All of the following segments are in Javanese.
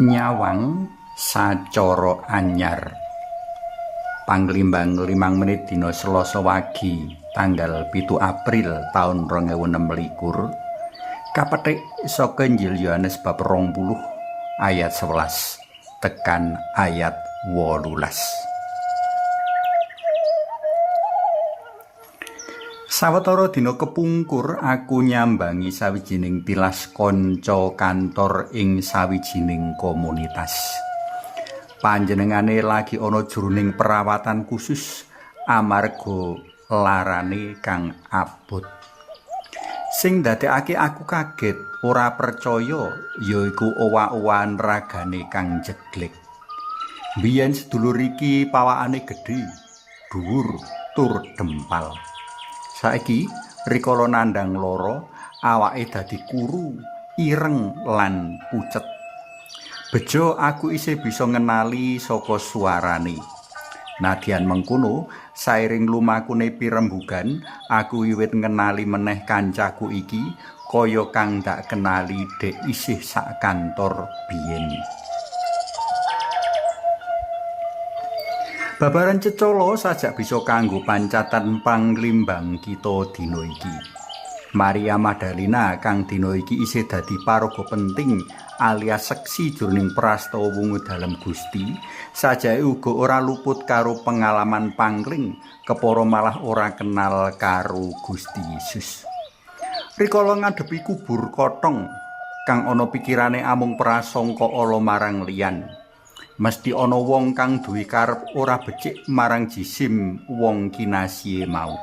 Nyawang sacara anyar. Panglimbang 5 menit dina Selasa wagi tanggal 7 April taun 2026 kapethik saka Injil Yohanes bab 20 ayat 11 tekan ayat 18. Sawetara dina kepungkur aku nyambangi sawijining tilas kanca kantor ing sawijining komunitas. Panjenengane lagi ana jroning perawatan khusus amarga larane kang abot. Sing ndadekake aku kaget ora percaya yaiku owah-owahan ragane kang jeglek. Biyen sedulur iki pawakane gedhe, dhuwur tur dempal. Saiki rikala nandhang lara, awake dadi kuru, ireng lan pucet. Bejo aku isih bisa ngenali saka suarane. Nadyan mengkono, sairing lumakune pirembugan, aku wiwit ngenali meneh kancaku iki kaya kang dak kenali dek isih sak kantor biyen. Babaran cecala sajak bisa kanggo pancatan panglimbang kita dina iki. Maria Magdalena kang dina iki isih dadi paraga penting alias seksi jroning prastawa wungu dalem Gusti, sajake uga ora luput karo pengalaman pangling, kepara malah ora kenal karo Gusti Yesus. Rikala ngadepi kubur kotong kang ana pikirane amung prasangka ala marang liyan. Mesti ana wong kang duwe karep ora becik marang jisim wong kinasihe mau.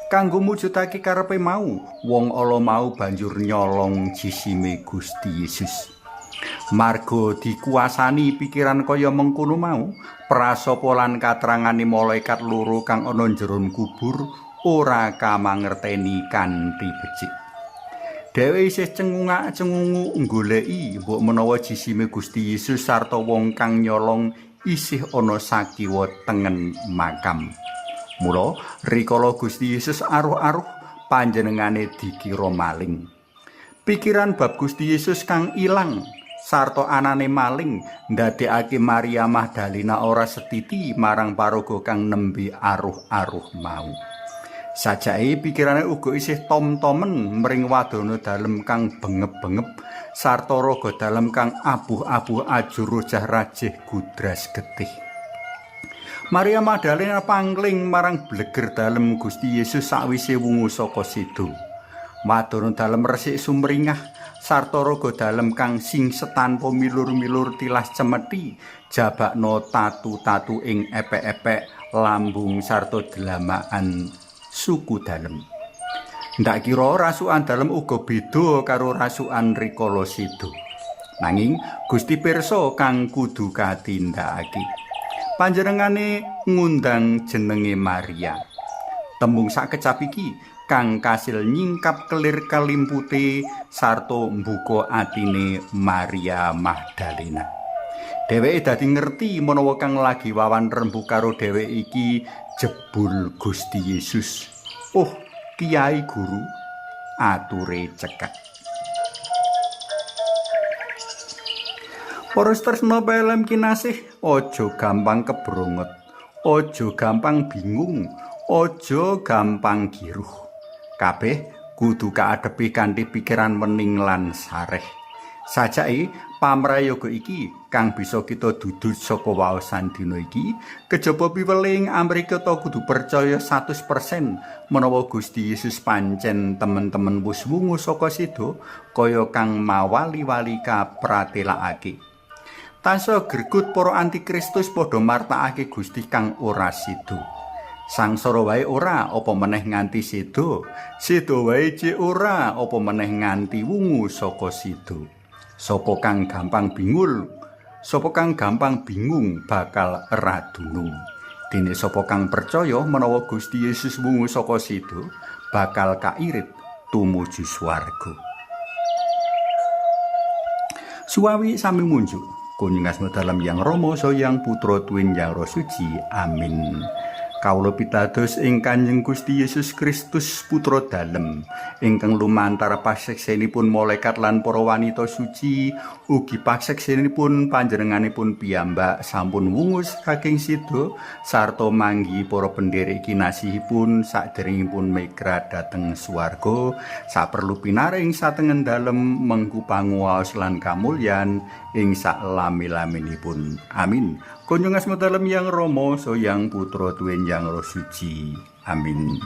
Kanggo mujudake karepe mau, wong ala mau banjur nyolong jisime Gusti Yesus. Marga dikuasani pikiran kaya mengkono mau, prasapa lan katerangane malaikat loro kang ana njeron kubur ora kamangerteni kanthi becik. Dhewe isih cengungak-cengungu nggoleki mbok menawa jisime Gusti Yesus sarta wong kang nyolong isih ana sakiwa tengen makam. Mula rikala Gusti Yesus aruh-aruh panjenengane dikira maling. Pikiran bab Gusti Yesus kang ilang sarta anane maling ndadekake Maria Magdalena ora setiti marang paraga kang nembe aruh-aruh mau. Sajake pikirane uga isih tom-tomen mring wadana dalem kang bengep-bengep sarta raga dalem kang abuh-abuh ajur rojah rajih gudras getih. Maria Magdalena pangling marang bleger dalem Gusti Yesus sakwise wungu saka sedo. Wadana dalem resik sumringah sarta raga dalem kang singsetan milur-milur tilas cemeti jabakno tatu-tatu ing epek-epek lambung sarta dlamakan suku dalem. Ndak kira rasukan dalem uga beda karo rasukan rikala sedo. Nanging Gusti pirsa kang kudu katindakake. Panjenengane ngundang jenenge Maria. Tembung sakecap iki kang kasil nyingkap kelir kalimpute sarta mbuka atine Maria Magdalena. Dheweke dadi ngerti menawa kang lagi wawan rembuh karo dheweke iki jebul Gusti Yesus. Oh, Kiai Guru, ature cekak. Para tresna pelem kinasih, aja gampang kebrongot, aja gampang bingung, aja gampang giruh. Kabeh kudu kaadepi kanthi pikiran wening lan sareh. Sajake pamrayoga iki kang bisa kita dudut saka waosan dina iki kejaba piweling amrika ta kudu percaya 100% menawa Gusti Yesus pancen temen-temen wis wungu saka sedo kaya kang mawali-wali kapratelakake. Tansah gregut para antikristus padha martakake Gusti kang ora sedo. Sangsara wae ora apa meneh nganti sedo, sedo wae cek ora apa meneh nganti wungu saka sedo. Sapa kang gampang bingung bakal radunung. Dene sapa kang percaya menawa Gusti Yesus wungu saka sedo bakal kairit tumuju swarga. Suwawi sami munjuk kunjungasmu dalam Yang Rama Sang Yang Putra Tuwin Yang Roh Suci. Amin. Kawula pitados ing Kanjeng Gusti Yesus Kristus Putra Dalem ingkang lumantar paseksenipun malaikat lan para wanita suci ugi paseksenipun panjenenganipun piyambak sampun wungus saking sida sarta manggi para pendherek kinasihipun saderengipun migrat dhateng swarga saperlu pinaring satengen dalem mengku panguwaos lan kamulyan ing saklami-laminipun. Amin. Kunjung asma dalem yang Rama so yang Putra tuwin yang Roh Suci. Amin.